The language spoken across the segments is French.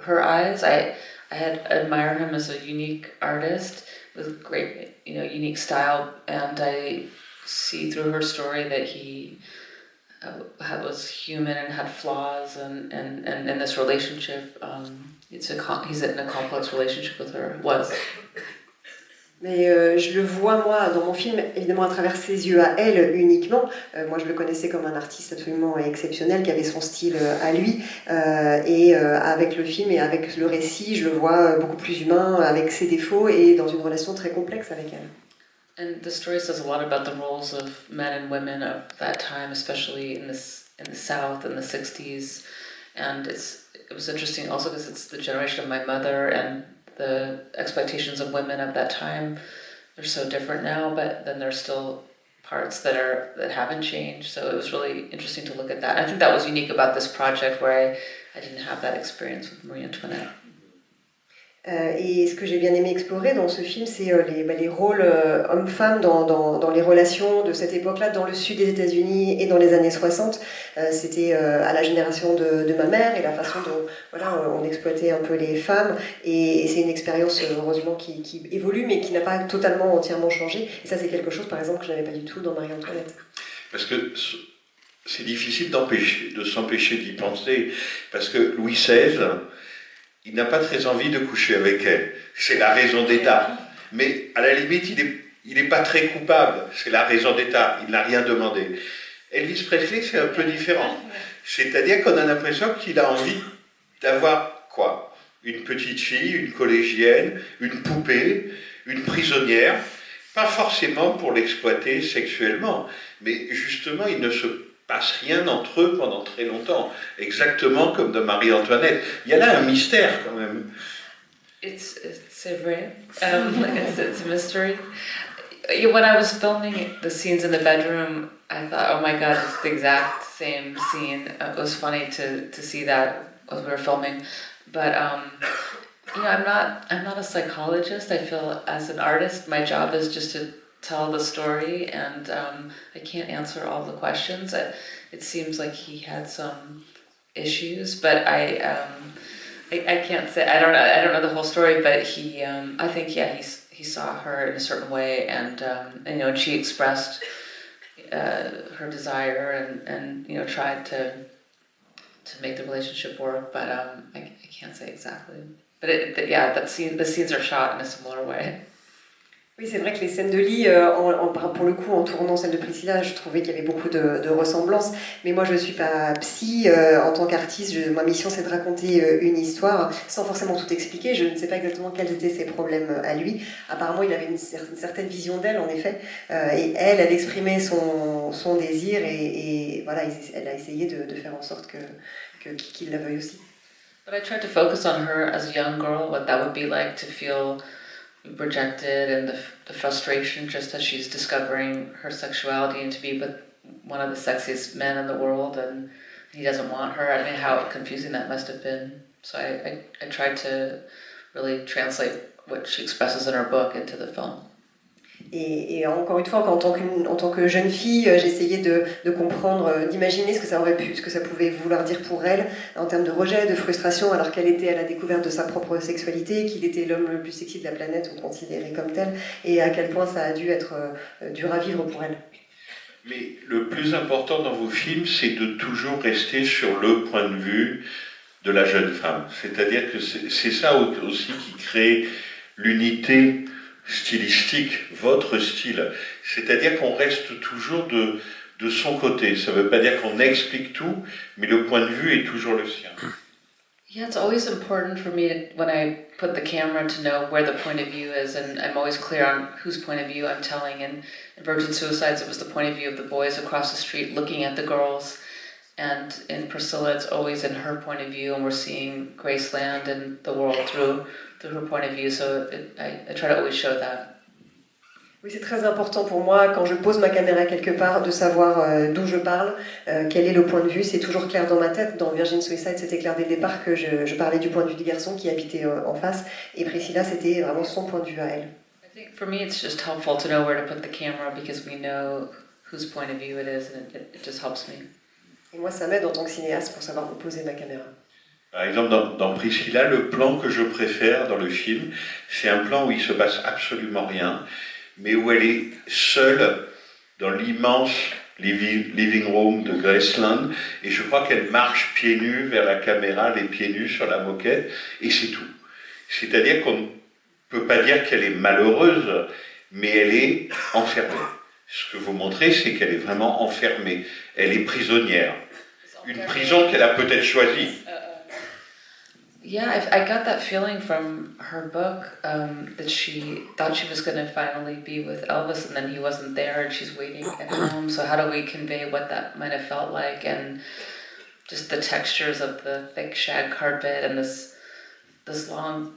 her eyes. I had admired him as a unique artist with great, unique style, and I see through her story that he was human and had flaws, and in this relationship, he's in a complex relationship with her. Mais je le vois, moi, dans mon film, évidemment à travers ses yeux à elle uniquement. Moi, je le connaissais comme un artiste absolument exceptionnel, qui avait son style à lui. Avec le film et avec le récit, je le vois beaucoup plus humain, avec ses défauts et dans une relation très complexe avec elle. And the story says a lot about the roles of men and women of that time, especially in the South in the 60s. And it was interesting also because it's the generation of my mother, and the expectations of women of that time, they're so different now, but then there's still parts that haven't changed. So it was really interesting to look at that. I think that was unique about this project, where I didn't have that experience with Marie Antoinette. Et ce que j'ai bien aimé explorer dans ce film, c'est les rôles hommes-femmes dans les relations de cette époque-là, dans le sud des États-Unis et dans les années 60. C'était à la génération de ma mère et la façon dont on exploitait un peu les femmes. Et c'est une expérience, heureusement, qui évolue, mais qui n'a pas totalement, entièrement changé. Et ça, c'est quelque chose, par exemple, que je n'avais pas du tout dans Marie-Antoinette. Parce que c'est difficile de s'empêcher d'y penser, parce que Louis XVI... il n'a pas très envie de coucher avec elle. C'est la raison d'État. Mais à la limite, il n'est pas très coupable. C'est la raison d'État. Il n'a rien demandé. Elvis Presley, c'est un peu différent. C'est-à-dire qu'on a l'impression qu'il a envie d'avoir quoi? Une petite fille, une collégienne, une poupée, une prisonnière. Pas forcément pour l'exploiter sexuellement, mais justement, il ne se passe rien entre eux pendant très longtemps, exactement comme dans Marie-Antoinette. Il y a là un mystère quand même. It's vrai. It's a mystery. When I was filming the scenes in the bedroom, I thought, oh my God, it's the exact same scene. It was funny to see that as we were filming, but I'm not a psychologist. I feel as an artist, my job is just to tell the story, and I can't answer all the questions. It seems like he had some issues, but I can't say. I don't know the whole story, but I think he saw her in a certain way, and and she expressed her desire and tried to make the relationship work, but I can't say exactly. But the scenes are shot in a similar way. Oui, c'est vrai que les scènes de lit, pour le coup, en tournant celle de Priscilla, je trouvais qu'il y avait beaucoup de ressemblances. Mais moi, je ne suis pas psy. En tant qu'artiste, ma mission, c'est de raconter une histoire sans forcément tout expliquer. Je ne sais pas exactement quels étaient ses problèmes à lui. Apparemment, il avait une certaine vision d'elle, en effet. Et elle exprimait son désir. Et voilà, elle a essayé de faire en sorte qu'il la veuille aussi. But I tried to focus on her as a young girl, what that would be like to feel rejected, and the frustration just as she's discovering her sexuality and to be with one of the sexiest men in the world, and he doesn't want her. I mean, how confusing that must have been. So I tried to really translate what she expresses in her book into the film. Et encore une fois, en tant que jeune fille, j'essayais de comprendre, d'imaginer ce que ça pouvait vouloir dire pour elle en termes de rejet, de frustration, alors qu'elle était à la découverte de sa propre sexualité, qu'il était l'homme le plus sexy de la planète ou considéré comme tel, et à quel point ça a dû être dur à vivre pour elle. Mais le plus important dans vos films, c'est de toujours rester sur le point de vue de la jeune femme. C'est-à-dire que c'est ça aussi qui crée l'unité stylistique, votre style. C'est-à-dire qu'on reste toujours de son côté. Ça ne veut pas dire qu'on explique tout, mais le point de vue est toujours le sien. Yeah, it's always important for me when I put the camera to know where the point of view is, and I'm always clear on whose point of view I'm telling. And in Virgin Suicides, it was the point of view of the boys across the street looking at the girls. And in Priscilla, it's always in her point of view, and we're seeing Graceland and the world through her point of view. So I try to always show that. Oui, c'est très important pour moi, quand je pose ma caméra quelque part, de savoir d'où je parle, quel est le point de vue. C'est toujours clair dans ma tête. Dans Virgin Suicide, c'était clair dès le départ que je parlais du point de vue du garçon qui habitait en face. Et Priscilla, c'était vraiment son point de vue à elle. I think for me, it's just helpful to know where to put the camera because we know whose point of view it is, and it just helps me. Et moi, ça m'aide en tant que cinéaste pour savoir où poser ma caméra. Par exemple, dans Priscilla, le plan que je préfère dans le film, c'est un plan où il se passe absolument rien, mais où elle est seule dans l'immense living room de Graceland, et je crois qu'elle marche pieds nus vers la caméra, les pieds nus sur la moquette, et c'est tout. C'est-à-dire qu'on ne peut pas dire qu'elle est malheureuse, mais elle est enfermée. Ce que vous montrez, c'est qu'elle est vraiment enfermée. Elle est prisonnière. Une prison qu'elle a peut-être choisie. Yeah, I got that feeling from her book, that she thought she was going to finally be with Elvis and then he wasn't there and she's waiting at home. So how do we convey what that might have felt like, and just the textures of the thick shag carpet and this long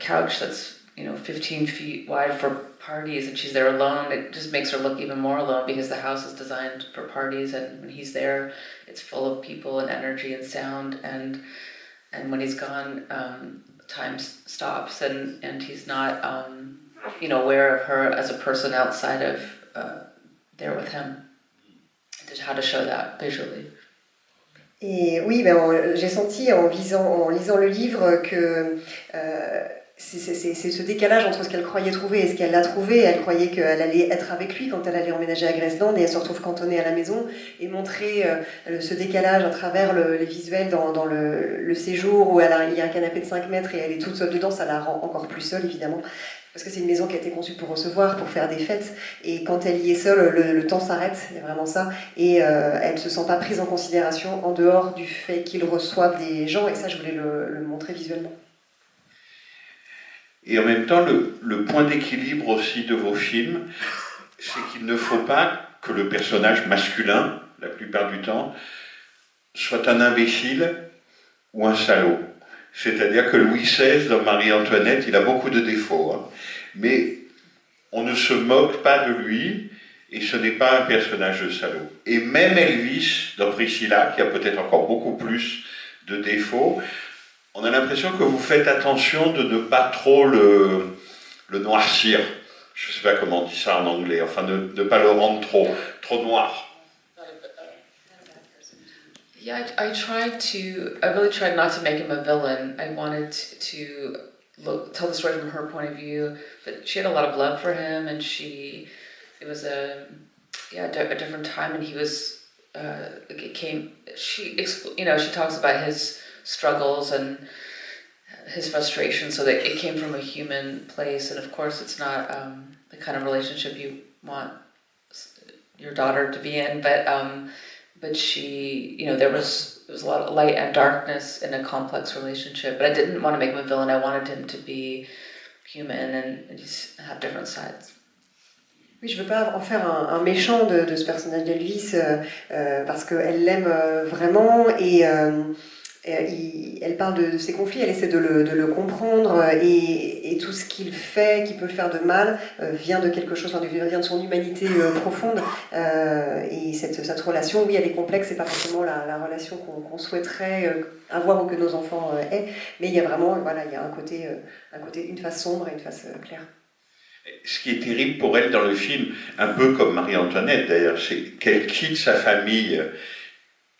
couch that's 15 feet wide for parties, and she's there alone. It just makes her look even more alone because the house is designed for parties, and when he's there, it's full of people and energy and sound, and when he's gone, time stops, and he's not, aware of her as a person outside of there with him. Just how to show that visually. Et oui, j'ai senti en lisant le livre que c'est ce décalage entre ce qu'elle croyait trouver et ce qu'elle a trouvé. Elle croyait qu'elle allait être avec lui quand elle allait emménager à Graceland, et elle se retrouve cantonnée à la maison, et montrer ce décalage à travers les visuels dans le séjour où il y a un canapé de 5 mètres et elle est toute seule dedans, ça la rend encore plus seule évidemment. Parce que c'est une maison qui a été conçue pour recevoir, pour faire des fêtes, et quand elle y est seule, le temps s'arrête, c'est vraiment ça, et elle ne se sent pas prise en considération en dehors du fait qu'ils reçoivent des gens, et ça je voulais le montrer visuellement. Et en même temps, le point d'équilibre aussi de vos films, c'est qu'il ne faut pas que le personnage masculin, la plupart du temps, soit un imbécile ou un salaud. C'est-à-dire que Louis XVI, dans Marie-Antoinette, il a beaucoup de défauts, hein. Mais on ne se moque pas de lui, et ce n'est pas un personnage de salaud. Et même Elvis, dans Priscilla, qui a peut-être encore beaucoup plus de défauts, on a l'impression que vous faites attention de ne pas trop le noircir. Je ne sais pas comment on dit ça en anglais, enfin de ne pas le rendre trop noir. Yeah, I really tried not to make him a villain. I wanted to tell the story from her point of view, but she had a lot of love for him, and it was a different time, and he was, she talks about his struggles and his frustration, so that it came from a human place, and of course it's not the kind of relationship you want your daughter to be in, but she, there was a lot of light and darkness in a complex relationship, but I didn't want to make him a villain. I wanted him to be human and just have different sides. Oui, je ne veux pas en faire un méchant de ce personnage d'Elvis, parce qu'elle l'aime vraiment, et elle parle de ses conflits, elle essaie de le comprendre, et tout ce qu'il fait, qui peut faire de mal, vient de quelque chose, vient de son humanité profonde, et cette relation, oui, elle est complexe, c'est pas forcément la relation qu'on souhaiterait avoir ou que nos enfants aient, mais il y a vraiment, il y a un côté, une face sombre et une face claire. Ce qui est terrible pour elle dans le film, un peu comme Marie-Antoinette d'ailleurs, c'est qu'elle quitte sa famille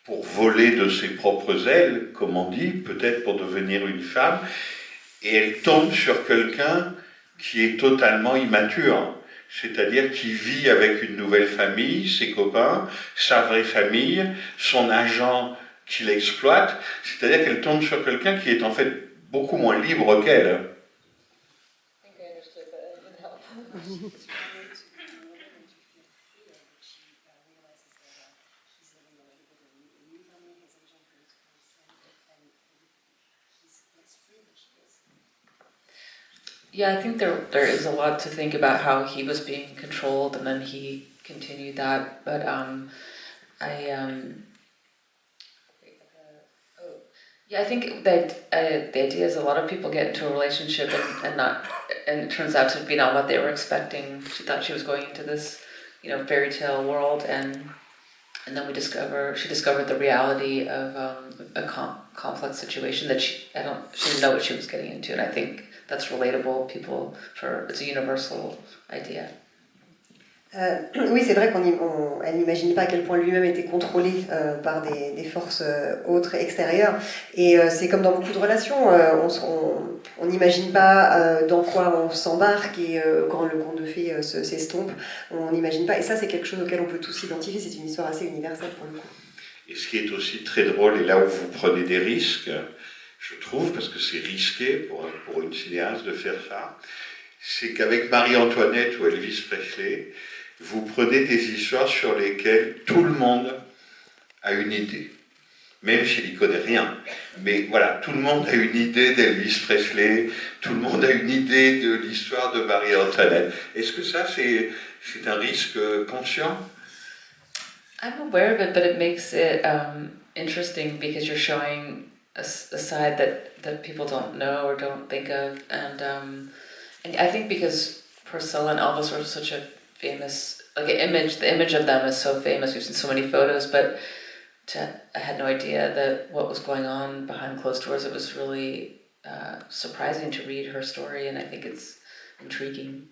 pour voler de ses propres ailes, comme on dit, peut-être pour devenir une femme, et elle tombe sur quelqu'un qui est totalement immature, c'est-à-dire qui vit avec une nouvelle famille, ses copains, sa vraie famille, son agent qui l'exploite, c'est-à-dire qu'elle tombe sur quelqu'un qui est en fait beaucoup moins libre qu'elle. Yeah, I think there is a lot to think about how he was being controlled, and then he continued that. But I think that the idea is a lot of people get into a relationship and it turns out to be not what they were expecting. She thought she was going into this, fairy tale world, and then she discovered the reality of a complex situation that she didn't know what she was getting into, and I think that's relatable. It's a universal idea. Oui, c'est vrai elle n'imagine pas à quel point lui-même était contrôlé par des forces autres, extérieures. Et c'est comme dans beaucoup de relations, on n'imagine pas dans quoi on s'embarque et quand le conte de fées s'estompe, on n'imagine pas. Et ça, c'est quelque chose auquel on peut tous s'identifier. C'est une histoire assez universelle pour le coup. Et ce qui est aussi très drôle, et là où vous prenez des risques, je trouve, parce que c'est risqué pour une cinéaste de faire ça, c'est qu'avec Marie-Antoinette ou Elvis Presley, vous prenez des histoires sur lesquelles tout le monde a une idée, même s'il n'y connaît rien. Mais voilà, tout le monde a une idée d'Elvis Presley, tout le monde a une idée de l'histoire de Marie-Antoinette. Est-ce que ça, c'est un risque conscient? I'm aware of it, but it makes it interesting because you're showing a side that people don't know or don't think of, and I think because Priscilla and Elvis are such a famous the image of them is so famous. We've seen so many photos, but I had no idea that what was going on behind closed doors. It was really surprising to read her story, and I think it's intriguing.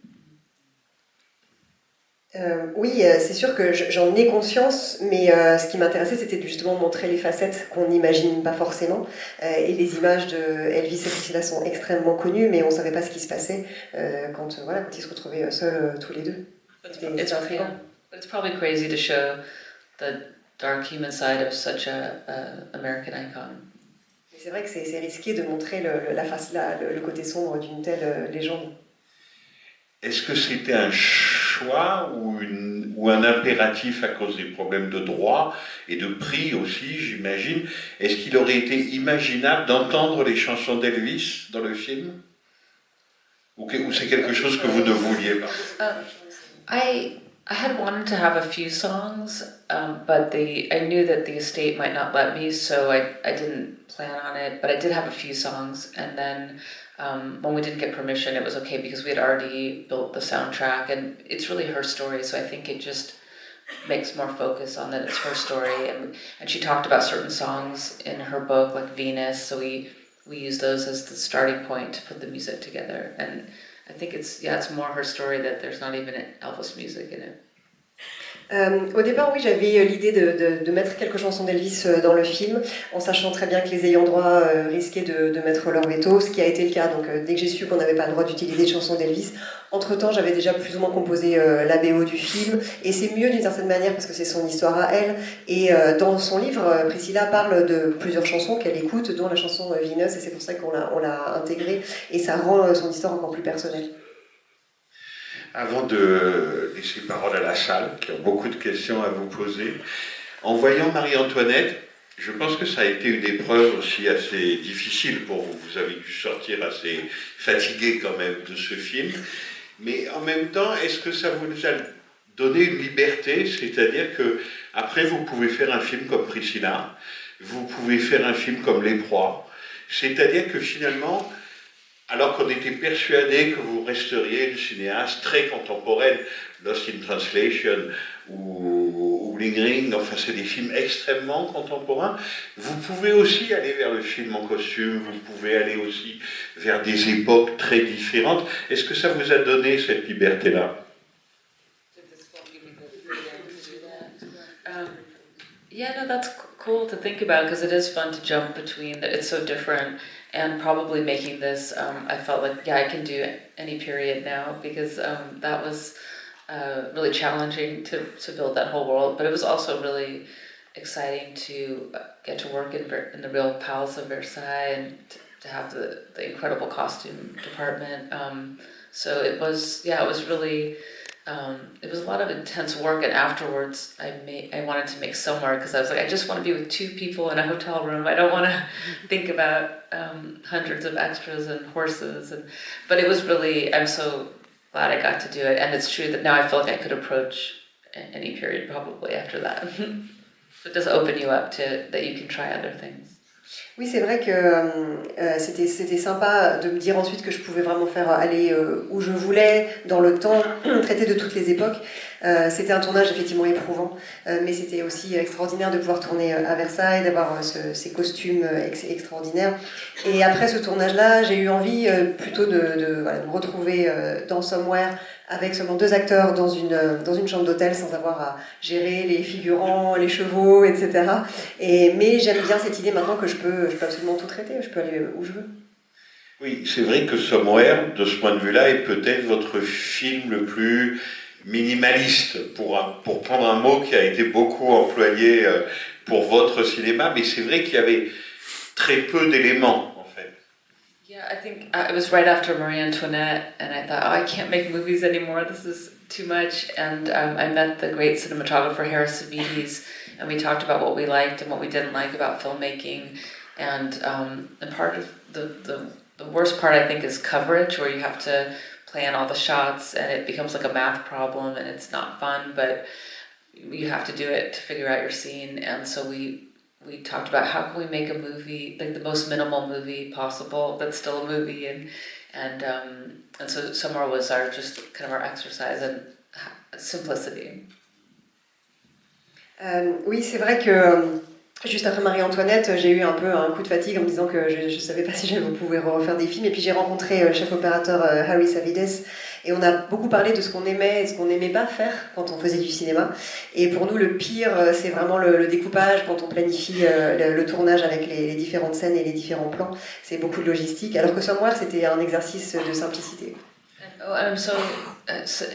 Oui, c'est sûr que j'en ai conscience, mais ce qui m'intéressait, c'était justement de montrer les facettes qu'on n'imagine pas forcément. Et les images de Elvis et Priscilla sont extrêmement connues, mais on ne savait pas ce qui se passait quand ils se retrouvaient seuls tous les deux. C'était intriguant. It's probably crazy to show the dark human side of such a American icon. C'est vrai que c'est risqué de montrer le côté sombre d'une telle légende. Est-ce que c'était un choix ou un impératif à cause des problèmes de droit et de prix aussi, j'imagine? Est-ce qu'il aurait été imaginable d'entendre les chansons d'Elvis dans le film? Ou c'est quelque chose que vous ne vouliez pas? I had wanted to have a few songs, but I knew that the estate might not let me, so I didn't plan on it. But I did have a few songs, and then when we didn't get permission, it was okay because we had already built the soundtrack, and it's really her story, so I think it just makes more focus on that it's her story. And she talked about certain songs in her book, like Venus, so we used those as the starting point to put the music together. And I think it's more her story that there's not even Elvis music in it. Au départ, oui, j'avais l'idée de mettre quelques chansons d'Elvis dans le film, en sachant très bien que les ayants droit risquaient de mettre leur veto, ce qui a été le cas. Donc, dès que j'ai su qu'on n'avait pas le droit d'utiliser de chansons d'Elvis, entre-temps, j'avais déjà plus ou moins composé la BO du film, et c'est mieux d'une certaine manière parce que c'est son histoire à elle. Et dans son livre, Priscilla parle de plusieurs chansons qu'elle écoute, dont la chanson Venus, et c'est pour ça qu'on l'a intégrée, et ça rend son histoire encore plus personnelle. Avant de laisser parole à la salle, qui a beaucoup de questions à vous poser, en voyant Marie-Antoinette, je pense que ça a été une épreuve aussi assez difficile pour vous. Vous avez dû sortir assez fatigué quand même de ce film. Mais en même temps, est-ce que ça vous a donné une liberté? C'est-à-dire que après, vous pouvez faire un film comme Priscilla, vous pouvez faire un film comme Les Proies. C'est-à-dire que finalement, alors qu'on était persuadé que vous resteriez une cinéaste très contemporaine, Lost in Translation ou Ling Ring, enfin c'est des films extrêmement contemporains, vous pouvez aussi aller vers le film en costume, vous pouvez aller aussi vers des époques très différentes. Est-ce que ça vous a donné cette liberté-là? Yeah, no, that's cool to think about because it is fun to jump between. It's so different, and probably making this, I felt like I can do any period now because that was really challenging to build that whole world. But it was also really exciting to get to work in the real Palace of Versailles and to have the incredible costume department. So it was really. It was a lot of intense work, and afterwards I wanted to make somewhere because I was like, I just want to be with two people in a hotel room. I don't want to think about hundreds of extras and horses. But it was really, I'm so glad I got to do it, and it's true that now I feel like I could approach any period probably after that. So it does open you up to that you can try other things. Oui, c'est vrai que c'était sympa de me dire ensuite que je pouvais vraiment faire aller où je voulais, dans le temps, traiter de toutes les époques. C'était un tournage effectivement éprouvant, mais c'était aussi extraordinaire de pouvoir tourner à Versailles, d'avoir ces costumes extraordinaires. Et après ce tournage-là, j'ai eu envie plutôt de me retrouver dans Somewhere avec seulement 2 acteurs dans une chambre d'hôtel sans avoir à gérer les figurants, les chevaux, etc. Mais j'aime bien cette idée maintenant que je peux absolument tout traiter, je peux aller où je veux. Oui, c'est vrai que Somewhere, de ce point de vue-là, est peut-être votre film le plus minimaliste, pour prendre un mot qui a été beaucoup employé pour votre cinéma, mais c'est vrai qu'il y avait très peu d'éléments, en fait. Yeah, I think it was right after Marie Antoinette, and I thought, oh, I can't make movies anymore. This is too much. And I met the great cinematographer Harris Savides, and we talked about what we liked and what we didn't like about filmmaking. And part of the worst part, I think, is coverage, where you have to plan all the shots, and it becomes like a math problem, and it's not fun. But you have to do it to figure out your scene. And so we talked about how can we make a movie, like the most minimal movie possible that's still a movie, and so Somewhere was our just kind of our exercise in simplicity. Oui, c'est vrai que juste après Marie-Antoinette, j'ai eu un peu un coup de fatigue en me disant que je ne savais pas si je pouvais refaire des films. Et puis j'ai rencontré le chef opérateur Harry Savides, et on a beaucoup parlé de ce qu'on aimait et ce qu'on n'aimait pas faire quand on faisait du cinéma. Et pour nous, le pire, c'est vraiment le découpage, quand on planifie le tournage avec les différentes scènes et les différents plans. C'est beaucoup de logistique, alors que Somewhere, c'était un exercice de simplicité. Oh, and so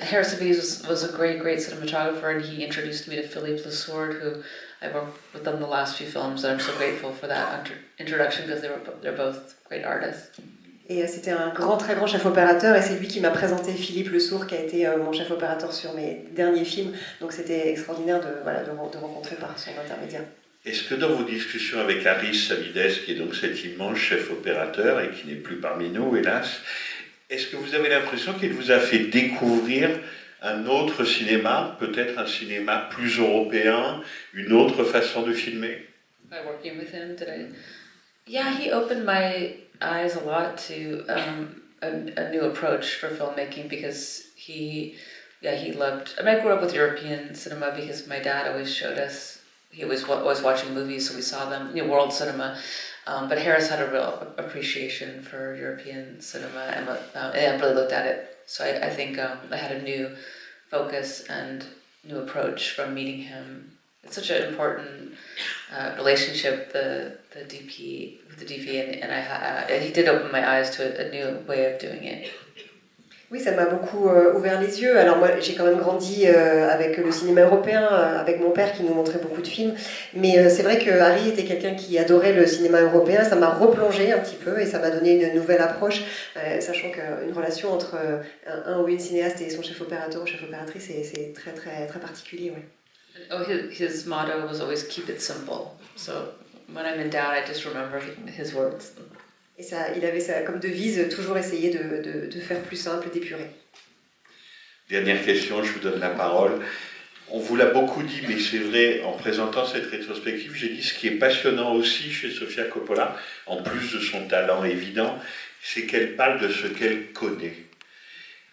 Harris Savides was a great cinematographer, and he introduced me to Philippe Lesourd, who I worked with on the last few films, and I'm so grateful for that introduction because they're both great artists. Et c'était un très grand chef opérateur, et c'est lui qui m'a présenté Philippe Lesourd, qui a été mon chef opérateur sur mes derniers films. Donc c'était extraordinaire de rencontrer par son intermédiaire. Est-ce que dans vos discussions avec Harry Savides, qui est donc cet immense chef opérateur et qui n'est plus parmi nous, hélas, est-ce que vous avez l'impression qu'il vous a fait découvrir un autre cinéma, peut-être un cinéma plus européen, une autre façon de filmer? By working with him, Yeah, he opened my eyes a lot to a new approach for filmmaking, because he loved. I mean, I grew up with European cinema because my dad always showed us. He was watching movies, so we saw them, world cinema. But Harris had a real appreciation for European cinema, and I really looked at it. So I think I had a new focus and new approach from meeting him. It's such an important relationship, the DP with the DP, and he did open my eyes to a new way of doing it. Oui, ça m'a beaucoup ouvert les yeux. Alors moi, j'ai quand même grandi avec le cinéma européen, avec mon père qui nous montrait beaucoup de films. Mais c'est vrai que Harry était quelqu'un qui adorait le cinéma européen. Ça m'a replongé un petit peu et ça m'a donné une nouvelle approche, sachant qu'une relation entre un ou une cinéaste et son chef opérateur ou chef opératrice, c'est très, très, très particulier. Ouais. Oh, his motto was always keep it simple. So when I'm in doubt, I just remember his words. Et ça, il avait ça comme devise, toujours essayer de faire plus simple, d'épurer. Dernière question, je vous donne la parole. On vous l'a beaucoup dit, mais c'est vrai, en présentant cette rétrospective, j'ai dit ce qui est passionnant aussi chez Sofia Coppola, en plus de son talent évident, c'est qu'elle parle de ce qu'elle connaît.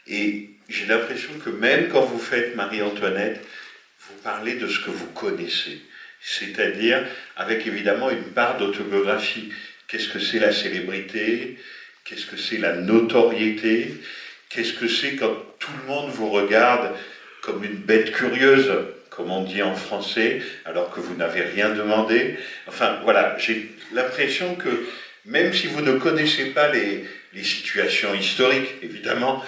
Et j'ai l'impression que même quand vous faites Marie-Antoinette, vous parlez de ce que vous connaissez. C'est-à-dire avec évidemment une part d'autobiographie. Qu'est-ce que c'est la célébrité? Qu'est-ce que c'est la notoriété? Qu'est-ce que c'est quand tout le monde vous regarde comme une bête curieuse, comme on dit en français, alors que vous n'avez rien demandé? Enfin, voilà, j'ai l'impression que même si vous ne connaissez pas les situations historiques, évidemment,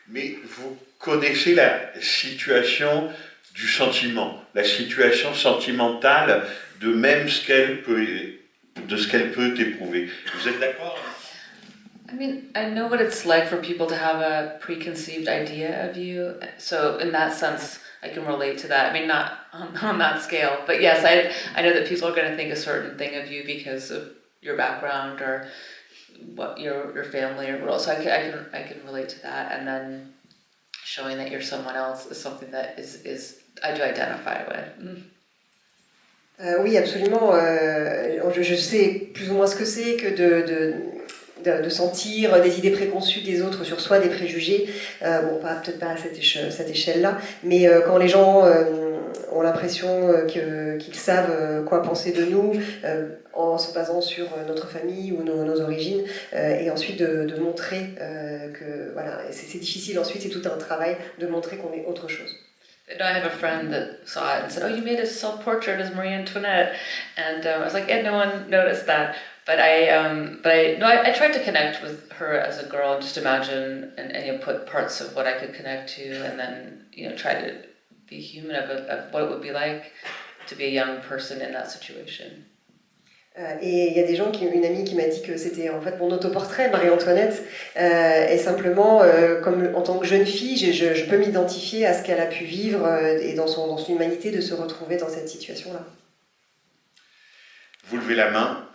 mais vous connaissez la situation du sentiment, la situation sentimentale de même ce qu'elle peut éprouver. Vous êtes d'accord? I mean, I know what it's like for people to have a preconceived idea of you. So in that sense, I can relate to that. I mean, not on that scale, but yes, I know that people are going to think a certain thing of you because of your background or what your family or role. So I can relate to that, and then showing that you're someone else is something that is I do identify with. Oui, absolument. Je sais plus ou moins ce que c'est que de sentir des idées préconçues des autres sur soi, des préjugés. Bon, peut-être pas à cette échelle-là, mais quand les gens ont l'impression qu'ils savent quoi penser de nous, en se basant sur notre famille ou nos origines, et ensuite de montrer que voilà, c'est difficile ensuite, c'est tout un travail de montrer qu'on est autre chose. I have a friend that saw it and said, "Oh, you made a self-portrait as Marie Antoinette," and I was like, "Yeah, no one noticed that." But I tried to connect with her as a girl and just imagine and put parts of what I could connect to, and then try to be human of what it would be like to be a young person in that situation. Et il y a des gens, une amie qui m'a dit que c'était en fait mon autoportrait, Marie-Antoinette, et simplement, comme en tant que jeune fille, je peux m'identifier à ce qu'elle a pu vivre et dans son humanité de se retrouver dans cette situation-là. Vous levez la main.